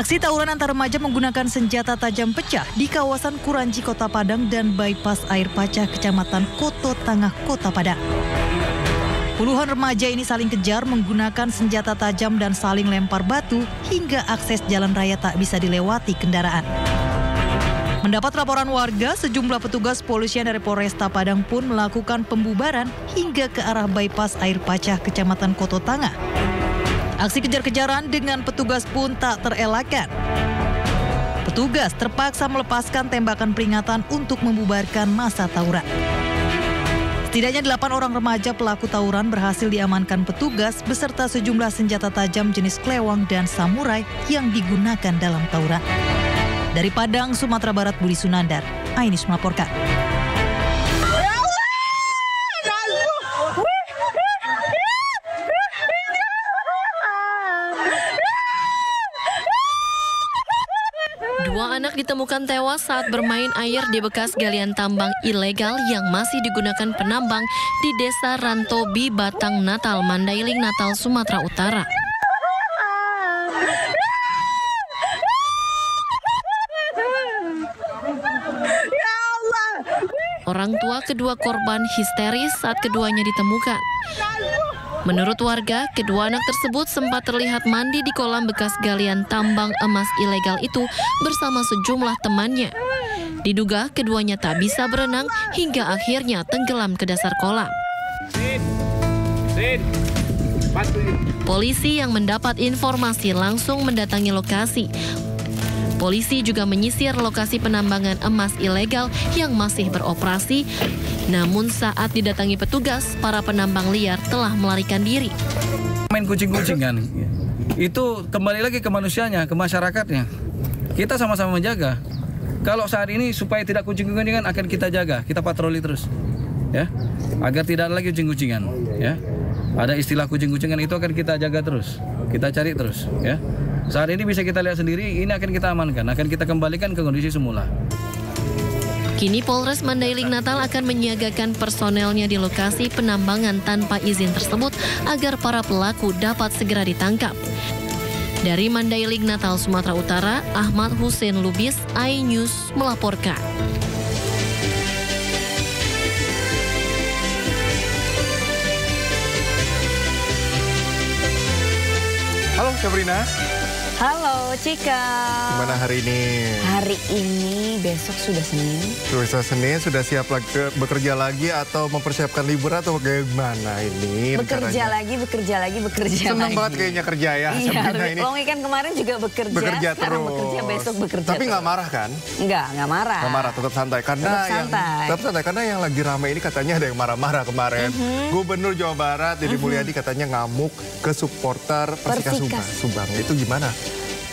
Aksi tawuran antar remaja menggunakan senjata tajam pecah di kawasan Kuranji, Kota Padang dan bypass Air Pacah, Kecamatan Koto Tangah, Kota Padang. Puluhan remaja ini saling kejar menggunakan senjata tajam dan saling lempar batu hingga akses jalan raya tak bisa dilewati kendaraan. Mendapat laporan warga, sejumlah petugas polisian dari Polresta Padang pun melakukan pembubaran hingga ke arah bypass Air Pacah, Kecamatan Koto Tangah. Aksi kejar-kejaran dengan petugas pun tak terelakkan. Petugas terpaksa melepaskan tembakan peringatan untuk membubarkan massa tawuran. Setidaknya 8 orang remaja pelaku tawuran berhasil diamankan petugas beserta sejumlah senjata tajam jenis klewang dan samurai yang digunakan dalam tawuran. Dari Padang, Sumatera Barat, Budi Sunandar, Ainus melaporkan. Dua anak ditemukan tewas saat bermain air di bekas galian tambang ilegal yang masih digunakan penambang di Desa Rantobi, Batang Natal, Mandailing, Natal, Sumatera Utara. Orang tua kedua korban histeris saat keduanya ditemukan. Menurut warga, kedua anak tersebut sempat terlihat mandi di kolam bekas galian tambang emas ilegal itu bersama sejumlah temannya. Diduga keduanya tak bisa berenang hingga akhirnya tenggelam ke dasar kolam. Polisi yang mendapat informasi langsung mendatangi lokasi. Polisi juga menyisir lokasi penambangan emas ilegal yang masih beroperasi. Namun saat didatangi petugas, para penambang liar telah melarikan diri. Main kucing-kucingan, itu kembali lagi ke manusianya, ke masyarakatnya. Kita sama-sama menjaga. Kalau saat ini supaya tidak kucing-kucingan akan kita jaga, kita patroli terus, ya, agar tidak ada lagi kucing-kucingan, ya. Ada istilah kucing-kucingan itu akan kita jaga terus, kita cari terus, ya. Saat ini bisa kita lihat sendiri, ini akan kita amankan, akan kita kembalikan ke kondisi semula. Kini Polres Mandailing Natal akan menyiagakan personelnya di lokasi penambangan tanpa izin tersebut agar para pelaku dapat segera ditangkap. Dari Mandailing Natal, Sumatera Utara, Ahmad Hussein Lubis, iNews melaporkan. Halo Sabrina. Halo Cika. Gimana hari ini? Hari ini besok sudah Senin. Besok Senin sudah siap bekerja lagi atau mempersiapkan libur atau bagaimana ini? Bekerja lagi. Senang banget kayaknya kerja ya. Iya, ini. Kan kemarin juga bekerja terus. Bekerja besok bekerja. Tapi nggak marah kan? Nggak marah. Nggak marah, tetap santai. Karena yang lagi ramai ini katanya ada yang marah-marah kemarin. Gubernur Jawa Barat Deddy Mulyadi katanya ngamuk ke supporter Persika Subang. Itu gimana?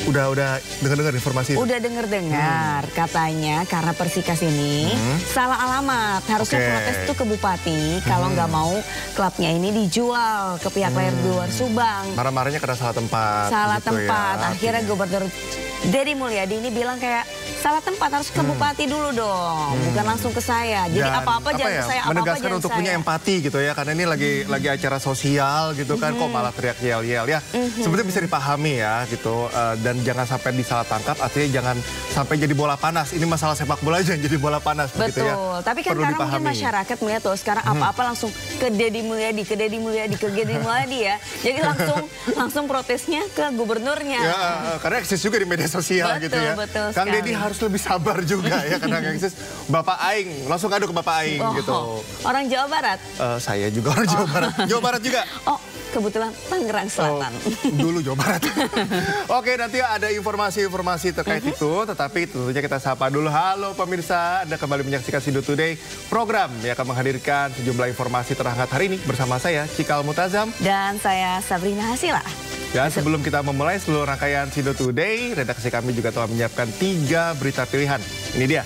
Udah dengar informasi itu? Udah dengar katanya karena Persikas ini salah alamat. Harusnya protes itu ke bupati kalau nggak mau klubnya ini dijual ke pihak luar Subang. Marah-marahnya karena salah tempat. Salah gitu tempat. Ya, akhirnya Gubernur Deddy Mulyadi ini bilang kayak salah tempat, harus ke bupati dulu dong, bukan langsung ke saya. Jadi apa-apa jangan ke saya, apa-apa menegaskan jangan untuk saya. punya empati gitu ya, karena ini lagi acara sosial gitu kan, kok malah teriak yel-yel ya. Sebenarnya bisa dipahami ya gitu, dan jangan sampai disalah tangkap, artinya jangan sampai jadi bola panas. Ini masalah sepak bola aja jadi bola panas. Betul, gitu ya. Tapi kan karena mungkin masyarakat melihat tuh sekarang apa-apa langsung ke Deddy Mulyadi, ya. Jadi langsung protesnya ke gubernurnya. Ya, karena eksis juga di media sosial gitu ya. Betul Kang Deddy harus lebih sabar juga ya, karena eksis Bapak Aing, langsung adu ke Bapak Aing gitu. Orang Jawa Barat? Saya juga orang Jawa Barat. Jawa Barat juga? Oh, kebetulan Tangerang Selatan. Dulu Jawa Barat. Oke, nanti ada informasi-informasi terkait itu, tetapi tentunya kita sapa dulu. Halo pemirsa, Anda kembali menyaksikan Sido Today, program yang akan menghadirkan sejumlah informasi terhangat hari ini bersama saya, Cikal Mutazam. Dan saya Sabrina Hasila. Dan sebelum kita memulai seluruh rangkaian Sido Today, redaksi kami juga telah menyiapkan 3 berita pilihan. Ini dia.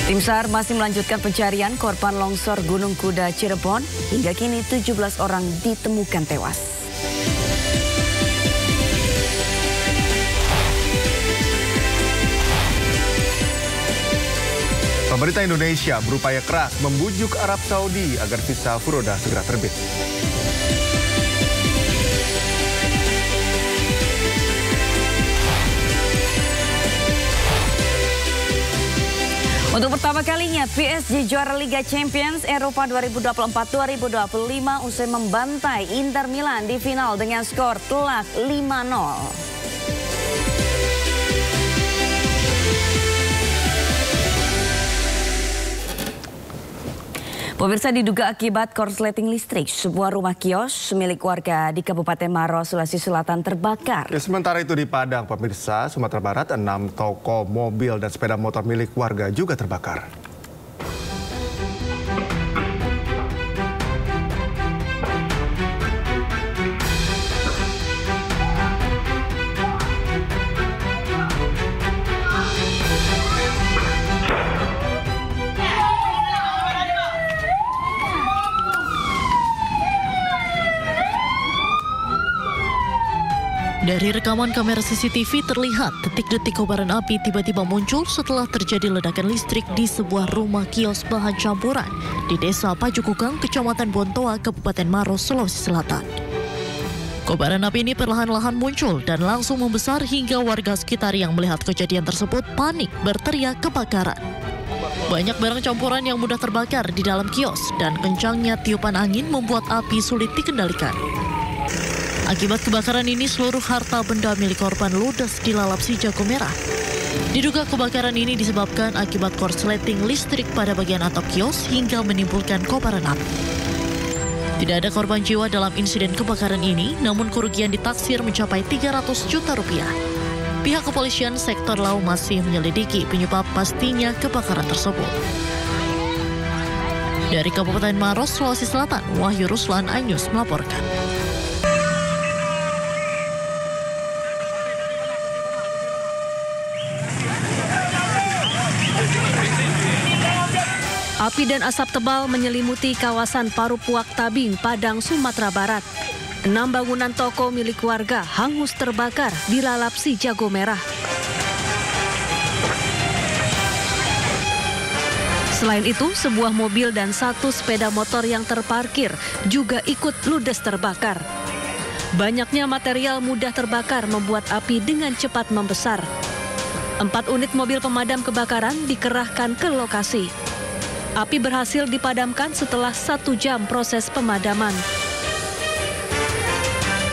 Tim SAR masih melanjutkan pencarian korban longsor Gunung Kuda Cirebon. Hingga kini 17 orang ditemukan tewas. Pemerintah Indonesia berupaya keras membujuk Arab Saudi agar visa Furoda segera terbit. Untuk pertama kalinya, PSG juara Liga Champions Eropa 2024-2025 usai membantai Inter Milan di final dengan skor telak 5-0. Pemirsa, diduga akibat korsleting listrik, sebuah rumah kios milik warga di Kabupaten Maros, Sulawesi Selatan terbakar. Ya, sementara itu di Padang, pemirsa, Sumatera Barat, 6 toko mobil dan sepeda motor milik warga juga terbakar. Dari rekaman kamera CCTV terlihat detik-detik kobaran api tiba-tiba muncul setelah terjadi ledakan listrik di sebuah rumah kios bahan campuran di Desa Pajukukang, Kecamatan Bontoa, Kabupaten Maros, Sulawesi Selatan. Kobaran api ini perlahan-lahan muncul dan langsung membesar hingga warga sekitar yang melihat kejadian tersebut panik berteriak kebakaran. Banyak barang campuran yang mudah terbakar di dalam kios dan kencangnya tiupan angin membuat api sulit dikendalikan. Akibat kebakaran ini, seluruh harta benda milik korban ludes dilalap si jago merah. Diduga kebakaran ini disebabkan akibat korsleting listrik pada bagian atap kios hingga menimbulkan kobaran api. Tidak ada korban jiwa dalam insiden kebakaran ini, namun kerugian ditaksir mencapai 300 juta rupiah. Pihak kepolisian sektor Lau masih menyelidiki penyebab pastinya kebakaran tersebut. Dari Kabupaten Maros, Sulawesi Selatan, Wahyu Ruslan, iNews melaporkan. Api dan asap tebal menyelimuti kawasan Parupuak Tabing, Padang, Sumatera Barat. 6 bangunan toko milik warga hangus terbakar dilalap si jago merah. Selain itu, sebuah mobil dan 1 sepeda motor yang terparkir juga ikut ludes terbakar. Banyaknya material mudah terbakar membuat api dengan cepat membesar. 4 unit mobil pemadam kebakaran dikerahkan ke lokasi. Api berhasil dipadamkan setelah 1 jam proses pemadaman.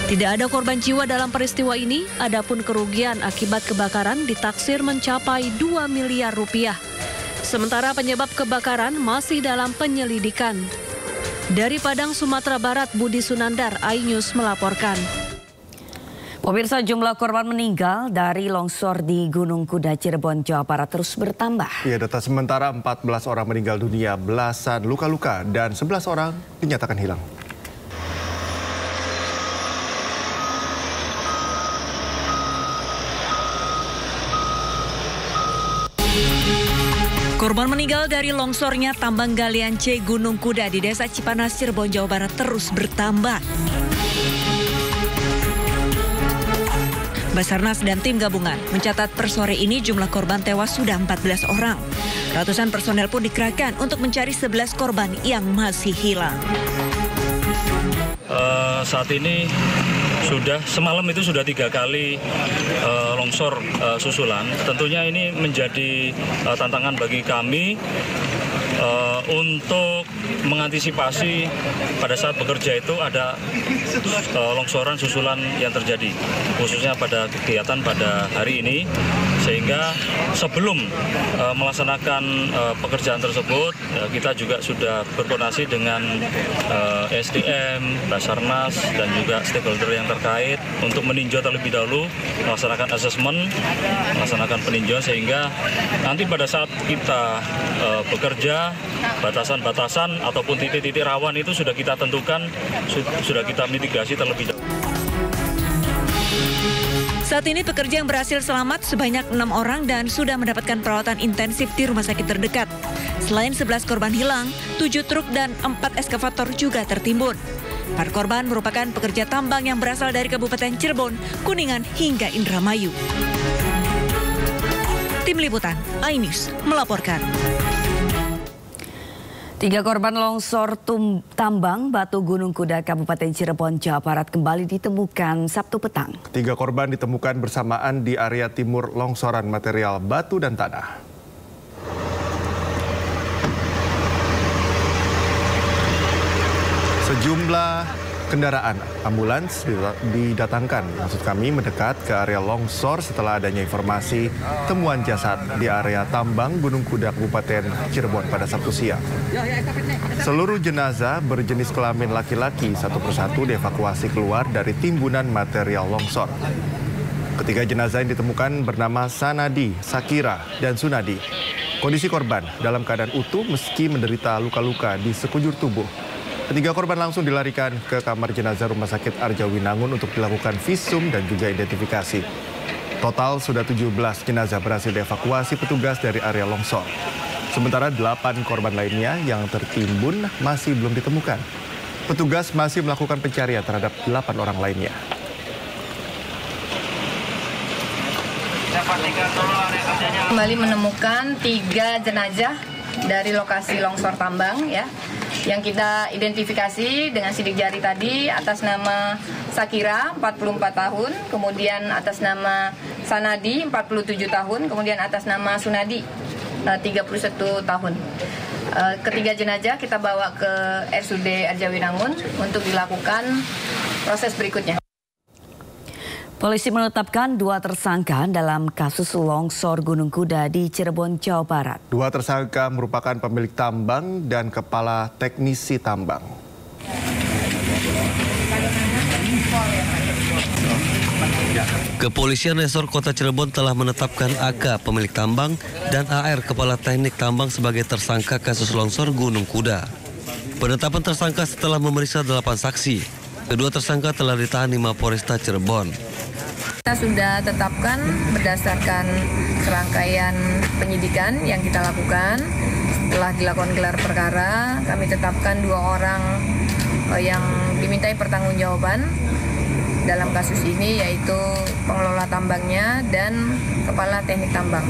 Tidak ada korban jiwa dalam peristiwa ini, adapun kerugian akibat kebakaran ditaksir mencapai 2 miliar rupiah. Sementara penyebab kebakaran masih dalam penyelidikan. Dari Padang, Sumatera Barat, Budi Sunandar, iNews melaporkan. Pemirsa, jumlah korban meninggal dari longsor di Gunung Kuda, Cirebon, Jawa Barat terus bertambah. Ya, data sementara 14 orang meninggal dunia, belasan luka-luka, dan 11 orang dinyatakan hilang. Korban meninggal dari longsornya tambang galian C Gunung Kuda di Desa Cipanas, Cirebon, Jawa Barat terus bertambah. Basarnas dan tim gabungan mencatat per sore ini jumlah korban tewas sudah 14 orang. Ratusan personel pun dikerahkan untuk mencari 11 korban yang masih hilang. Saat ini semalam itu sudah 3 kali longsor susulan. Tentunya ini menjadi tantangan bagi kami untuk mengantisipasi pada saat bekerja itu ada longsoran susulan yang terjadi, khususnya pada kegiatan pada hari ini, sehingga sebelum melaksanakan pekerjaan tersebut kita juga sudah berkoordinasi dengan SDM, Basarnas, dan juga stakeholder yang terkait untuk meninjau terlebih dahulu, melaksanakan asesmen, melaksanakan peninjauan, sehingga nanti pada saat kita bekerja, batasan-batasan ataupun titik-titik rawan itu sudah kita tentukan, sudah kita mitigasi terlebih dahulu. Saat ini pekerja yang berhasil selamat sebanyak 6 orang dan sudah mendapatkan perawatan intensif di rumah sakit terdekat. Selain 11 korban hilang, 7 truk dan 4 eskavator juga tertimbun. Para korban merupakan pekerja tambang yang berasal dari Kabupaten Cirebon, Kuningan hingga Indramayu. Tim Liputan, iNews melaporkan. 3 korban longsor tambang Batu Gunung Kuda Kabupaten Cirebon, Jawa Barat kembali ditemukan Sabtu petang. 3 korban ditemukan bersamaan di area timur longsoran material batu dan tanah. Sejumlah kendaraan ambulans didatangkan, maksud kami mendekat ke area longsor setelah adanya informasi temuan jasad di area tambang Gunung Kuda Kabupaten Cirebon pada Sabtu siang. Seluruh jenazah berjenis kelamin laki-laki satu persatu dievakuasi keluar dari timbunan material longsor. Ketiga jenazah yang ditemukan bernama Sanadi, Sakira, dan Sunadi. Kondisi korban dalam keadaan utuh meski menderita luka-luka di sekujur tubuh. Ketiga korban langsung dilarikan ke kamar jenazah Rumah Sakit Arjawinangun untuk dilakukan visum dan juga identifikasi. Total sudah 17 jenazah berhasil dievakuasi petugas dari area longsor. Sementara 8 korban lainnya yang tertimbun masih belum ditemukan. Petugas masih melakukan pencarian terhadap 8 orang lainnya. Kembali menemukan 3 jenazah dari lokasi longsor tambang ya, yang kita identifikasi dengan sidik jari tadi atas nama Sakira 44 tahun, kemudian atas nama Sanadi 47 tahun, kemudian atas nama Sunadi 31 tahun. Ketiga jenazah kita bawa ke RSUD Arjawinangun untuk dilakukan proses berikutnya. Polisi menetapkan 2 tersangka dalam kasus longsor Gunung Kuda di Cirebon, Jawa Barat. 2 tersangka merupakan pemilik tambang dan kepala teknisi tambang. Kepolisian Resor Kota Cirebon telah menetapkan AK pemilik tambang dan AR kepala teknik tambang sebagai tersangka kasus longsor Gunung Kuda. Penetapan tersangka setelah memeriksa 8 saksi. Kedua tersangka telah ditahan di Mapolresta Cirebon. Kita sudah tetapkan berdasarkan serangkaian penyidikan yang kita lakukan. Setelah dilakukan gelar perkara, kami tetapkan 2 orang yang dimintai pertanggungjawaban dalam kasus ini, yaitu pengelola tambangnya dan kepala teknik tambang.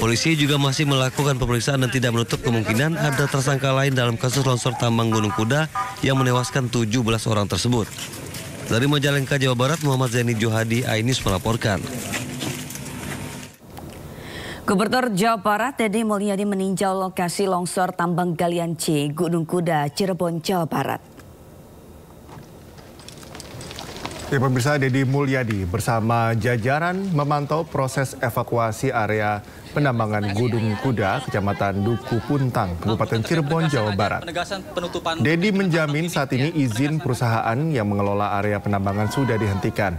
Polisi juga masih melakukan pemeriksaan dan tidak menutup kemungkinan ada tersangka lain dalam kasus longsor tambang Gunung Kuda yang menewaskan 17 orang tersebut. Dari Majalengka, Jawa Barat, Muhammad Zaini Johadi, Ainis melaporkan. Gubernur Jawa Barat Deddy Mulyadi meninjau lokasi longsor tambang galian C Gunung Kuda, Cirebon, Jawa Barat. Ya, pemirsa, Deddy Mulyadi bersama jajaran memantau proses evakuasi area penambangan Gunung Kuda, Kecamatan Duku Puntang, Kabupaten Cirebon, Jawa Barat. Deddy menjamin saat ini izin perusahaan yang mengelola area penambangan sudah dihentikan.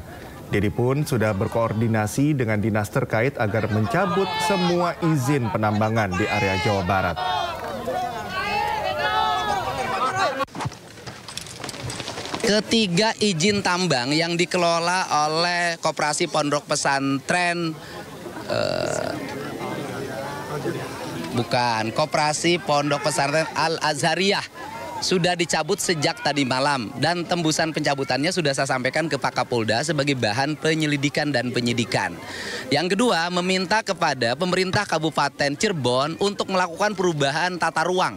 Deddy pun sudah berkoordinasi dengan dinas terkait agar mencabut semua izin penambangan di area Jawa Barat. Ketiga izin tambang yang dikelola oleh Koperasi Pondok Pesantren Koperasi Pondok Pesantren Al-Azhariyah sudah dicabut sejak tadi malam dan tembusan pencabutannya sudah saya sampaikan ke Pak Kapolda sebagai bahan penyelidikan dan penyidikan. Yang kedua, meminta kepada pemerintah Kabupaten Cirebon untuk melakukan perubahan tata ruang.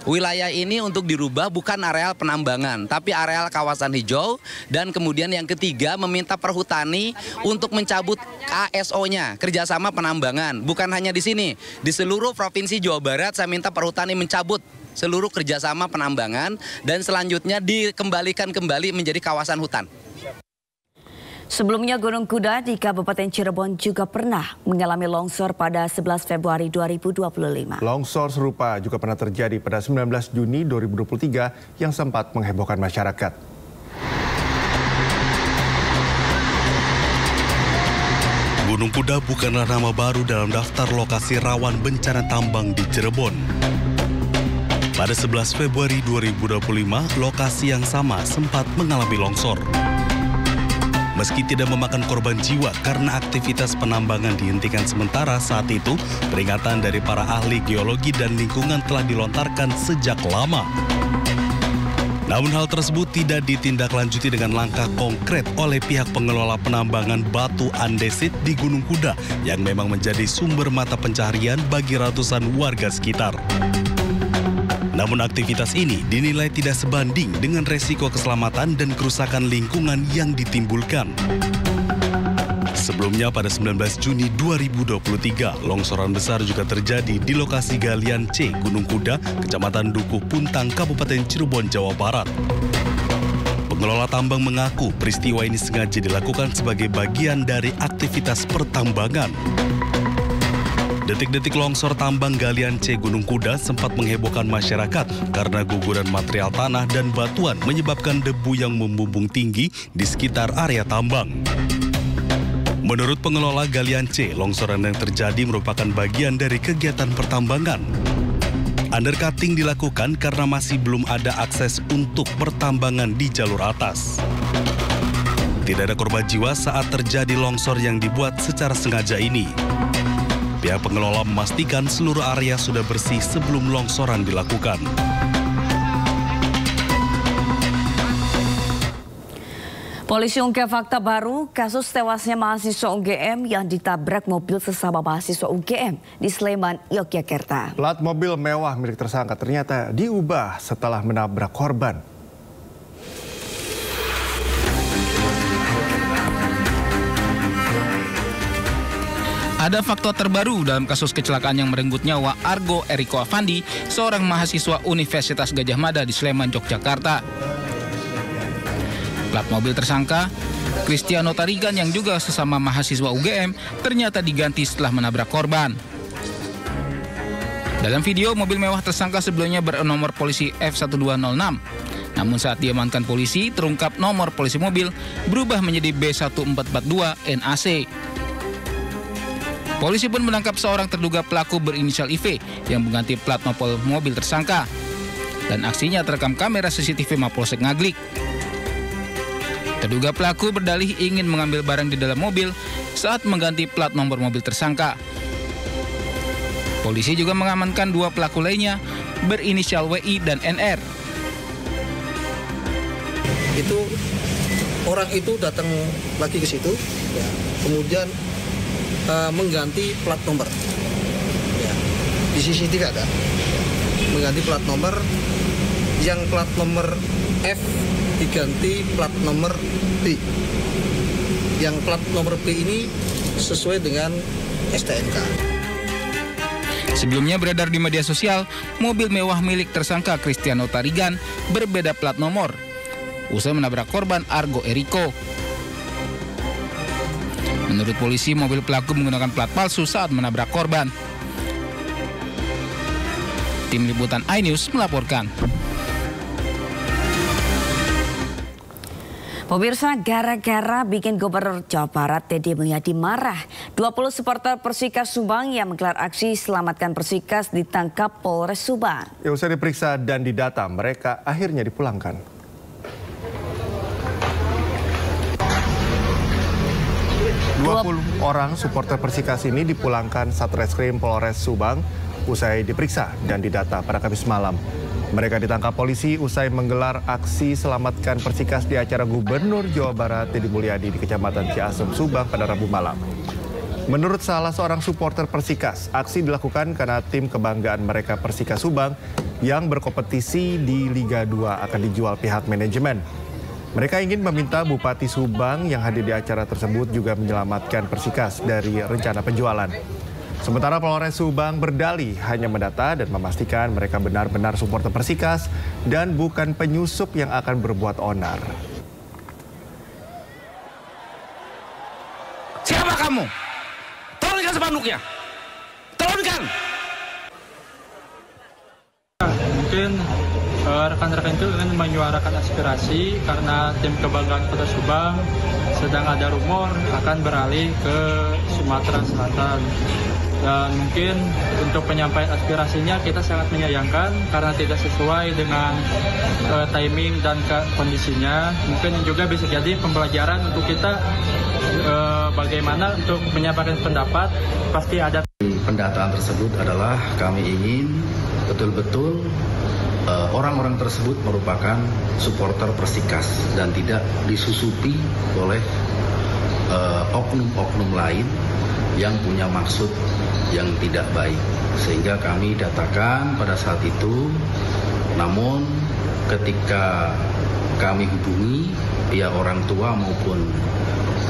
Wilayah ini untuk dirubah bukan areal penambangan, tapi areal kawasan hijau. Dan kemudian yang ketiga, meminta Perhutani untuk mencabut KSO-nya, kerjasama penambangan. Bukan hanya di sini, di seluruh Provinsi Jawa Barat saya minta Perhutani mencabut seluruh kerjasama penambangan dan selanjutnya dikembalikan kembali menjadi kawasan hutan. Sebelumnya Gunung Kuda di Kabupaten Cirebon juga pernah mengalami longsor pada 11 Februari 2025. Longsor serupa juga pernah terjadi pada 19 Juni 2023 yang sempat menghebohkan masyarakat. Gunung Kuda bukanlah nama baru dalam daftar lokasi rawan bencana tambang di Cirebon. Pada 11 Februari 2025, lokasi yang sama sempat mengalami longsor. Meski tidak memakan korban jiwa karena aktivitas penambangan dihentikan sementara saat itu, peringatan dari para ahli geologi dan lingkungan telah dilontarkan sejak lama. Namun hal tersebut tidak ditindaklanjuti dengan langkah konkret oleh pihak pengelola penambangan batu andesit di Gunung Kuda yang memang menjadi sumber mata pencaharian bagi ratusan warga sekitar. Namun aktivitas ini dinilai tidak sebanding dengan resiko keselamatan dan kerusakan lingkungan yang ditimbulkan. Sebelumnya pada 19 Juni 2023, longsoran besar juga terjadi di lokasi galian C Gunung Kuda, Kecamatan Dukuh Puntang, Kabupaten Cirebon, Jawa Barat. Pengelola tambang mengaku peristiwa ini sengaja dilakukan sebagai bagian dari aktivitas pertambangan. Detik-detik longsor tambang galian C Gunung Kuda sempat menghebohkan masyarakat karena guguran material tanah dan batuan menyebabkan debu yang membumbung tinggi di sekitar area tambang. Menurut pengelola galian C, longsoran yang terjadi merupakan bagian dari kegiatan pertambangan. Undercutting dilakukan karena masih belum ada akses untuk pertambangan di jalur atas. Tidak ada korban jiwa saat terjadi longsor yang dibuat secara sengaja ini. Pihak pengelola memastikan seluruh area sudah bersih sebelum longsoran dilakukan. Polisi ungkap fakta baru kasus tewasnya mahasiswa UGM yang ditabrak mobil sesama mahasiswa UGM di Sleman, Yogyakarta. Plat mobil mewah milik tersangka ternyata diubah setelah menabrak korban. Ada fakta terbaru dalam kasus kecelakaan yang merenggut nyawa Argo Eriko Avandi, seorang mahasiswa Universitas Gadjah Mada di Sleman, Yogyakarta. Plat mobil tersangka, Cristiano Tarigan yang juga sesama mahasiswa UGM, ternyata diganti setelah menabrak korban. Dalam video, mobil mewah tersangka sebelumnya bernomor polisi F1206. Namun saat diamankan polisi, terungkap nomor polisi mobil berubah menjadi B1442 NAC. Polisi pun menangkap seorang terduga pelaku berinisial IV yang mengganti plat mobil tersangka. Dan aksinya terekam kamera CCTV Mapolsek Ngaglik. Terduga pelaku berdalih ingin mengambil barang di dalam mobil saat mengganti plat nomor mobil tersangka. Polisi juga mengamankan 2 pelaku lainnya berinisial WI dan NR. Itu orang itu datang lagi ke situ, ya, kemudian mengganti plat nomor. Ya, di CCTV ada. Mengganti plat nomor, yang plat nomor F diganti plat nomor B. Yang plat nomor B ini sesuai dengan STNK. Sebelumnya beredar di media sosial, mobil mewah milik tersangka Cristiano Tarigan berbeda plat nomor. Usai menabrak korban Argo Eriko. Menurut polisi, mobil pelaku menggunakan plat palsu saat menabrak korban. Tim Liputan iNews melaporkan. Pemirsa, gara-gara bikin Gubernur Jawa Barat Deddy Mulyadi marah, 20 supporter Persikas Subang yang menggelar aksi Selamatkan Persikas ditangkap Polres Subang. Usai diperiksa dan didata, mereka akhirnya dipulangkan. 20 orang supporter Persikas ini dipulangkan Satreskrim Polres Subang usai diperiksa dan didata pada Kamis malam. Mereka ditangkap polisi usai menggelar aksi Selamatkan Persikas di acara Gubernur Jawa Barat Deddy Mulyadi di Kecamatan Ciasem, Subang pada Rabu malam. Menurut salah seorang supporter Persikas, aksi dilakukan karena tim kebanggaan mereka Persikas Subang yang berkompetisi di Liga 2 akan dijual pihak manajemen. Mereka ingin meminta Bupati Subang yang hadir di acara tersebut juga menyelamatkan Persikas dari rencana penjualan. Sementara Polres Subang berdalih hanya mendata dan memastikan mereka benar-benar supporter Persikas dan bukan penyusup yang akan berbuat onar. Siapa kamu? Turunkan spanduknya. Turunkan. Mungkin rekan-rekan itu ingin menyuarakan aspirasi karena tim kebanggaan Kota Subang sedang ada rumor akan beralih ke Sumatera Selatan. Dan mungkin untuk penyampaian aspirasinya kita sangat menyayangkan karena tidak sesuai dengan timing dan kondisinya. Mungkin juga bisa jadi pembelajaran untuk kita bagaimana untuk menyampaikan pendapat. Pasti ada. Pendataan tersebut adalah kami ingin betul-betul orang-orang tersebut merupakan supporter Persikas dan tidak disusupi oleh oknum-oknum lain yang punya maksud yang tidak baik. Sehingga kami datakan pada saat itu Namun ketika kami hubungi pihak orang tua maupun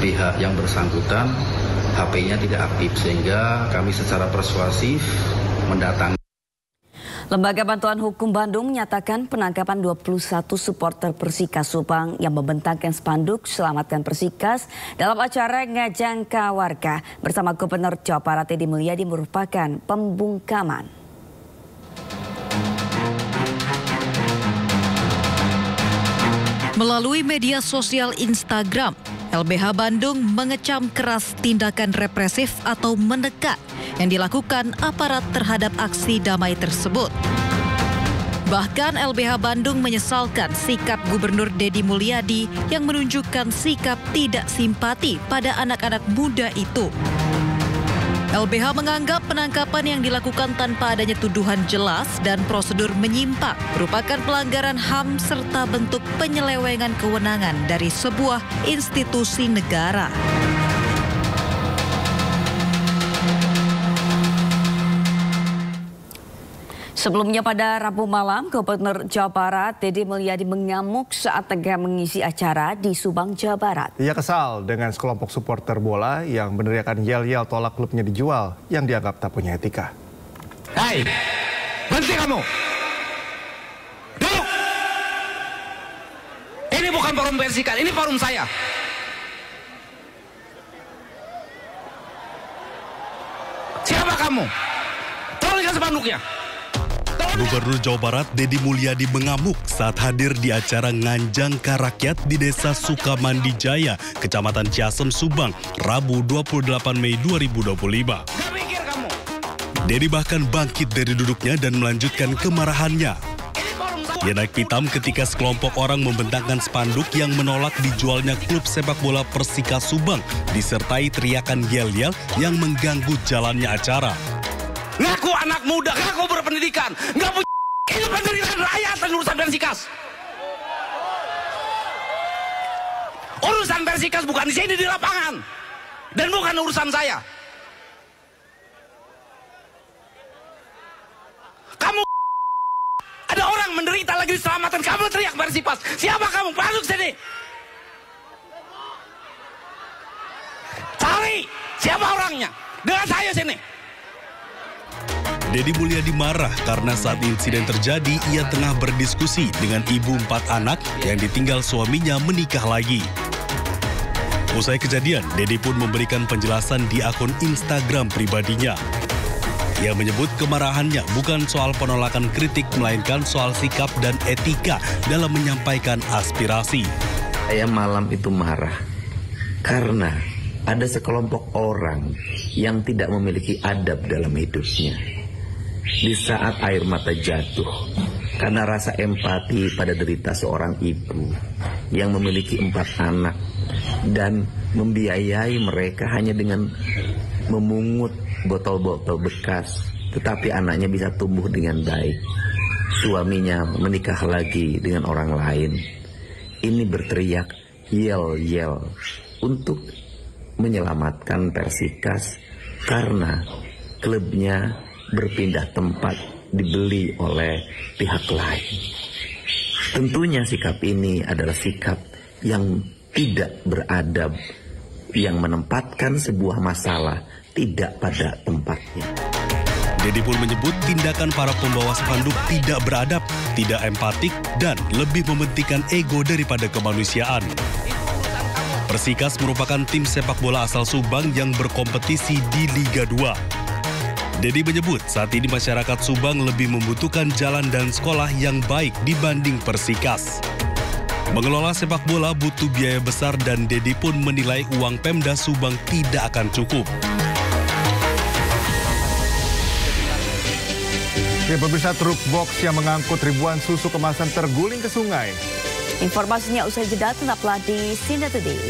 pihak yang bersangkutan, HP-nya tidak aktif, sehingga kami secara persuasif mendatangi. Lembaga Bantuan Hukum Bandung menyatakan penangkapan 21 supporter Persikas Subang yang membentangkan spanduk Selamatkan Persikas dalam acara Ngajangka Warga bersama Gubernur Jawa Barat Deddy Mulyadi merupakan pembungkaman. Melalui media sosial Instagram, LBH Bandung mengecam keras tindakan represif atau mendekat yang dilakukan aparat terhadap aksi damai tersebut. Bahkan LBH Bandung menyesalkan sikap Gubernur Deddy Mulyadi yang menunjukkan sikap tidak simpati pada anak-anak muda itu. LBH menganggap penangkapan yang dilakukan tanpa adanya tuduhan jelas dan prosedur menyimpang merupakan pelanggaran HAM serta bentuk penyelewengan kewenangan dari sebuah institusi negara. Sebelumnya pada Rabu malam, Gubernur Jawa Barat Deddy Mulyadi mengamuk saat tengah mengisi acara di Subang, Jawa Barat. Ia kesal dengan sekelompok supporter bola yang meneriakan yel-yel tolak klubnya dijual yang dianggap tak punya etika. Hai, berhenti kamu! Duduk! Ini bukan forum Persikas, ini forum saya. Siapa kamu? Tolong lihat spanduknya. Gubernur Jawa Barat Deddy Mulyadi mengamuk saat hadir di acara Ngajangka Rakyat di Desa Sukamandi Jaya, Kecamatan Ciasem, Subang, Rabu 28 Mei 2025. Deddy bahkan bangkit dari duduknya dan melanjutkan kemarahannya. Ia naik pitam ketika sekelompok orang membentangkan spanduk yang menolak dijualnya klub sepak bola Persikas Subang, disertai teriakan yel-yel yang mengganggu jalannya acara. Ngaku anak muda, ngaku berpendidikan, nggak punya ini penderitaan rakyat dan urusan Persikas. Urusan Persikas bukan di sini di lapangan dan bukan urusan saya. Kamu ada orang menderita lagi diselamatkan, kamu teriak Persikas. Siapa kamu? Masuk sini. Cari siapa orangnya dengan saya sini. Deddy Mulyadi marah karena saat insiden terjadi ia tengah berdiskusi dengan ibu 4 anak yang ditinggal suaminya menikah lagi. Usai kejadian, Deddy pun memberikan penjelasan di akun Instagram pribadinya. Ia menyebut kemarahannya bukan soal penolakan kritik, melainkan soal sikap dan etika dalam menyampaikan aspirasi. Saya malam itu marah karena ada sekelompok orang yang tidak memiliki adab dalam hidupnya. Di saat air mata jatuh karena rasa empati pada derita seorang ibu yang memiliki 4 anak dan membiayai mereka hanya dengan memungut botol-botol bekas, tetapi anaknya bisa tumbuh dengan baik. Suaminya menikah lagi dengan orang lain. Ini berteriak yel-yel untuk menyelamatkan Persikas karena klubnya berpindah tempat, dibeli oleh pihak lain. Tentunya sikap ini adalah sikap yang tidak beradab, yang menempatkan sebuah masalah tidak pada tempatnya. Deddy pun menyebut tindakan para pembawa spanduk tidak beradab, tidak empatik, dan lebih mementingkan ego daripada kemanusiaan. Persikas merupakan tim sepak bola asal Subang yang berkompetisi di Liga 2. Deddy menyebut saat ini masyarakat Subang lebih membutuhkan jalan dan sekolah yang baik dibanding Persikas. Mengelola sepak bola butuh biaya besar dan Deddy pun menilai uang Pemda Subang tidak akan cukup. Pemirsa, truk box yang mengangkut ribuan susu kemasan terguling ke sungai. Informasinya usai jeda, tetaplah di Sinar Today.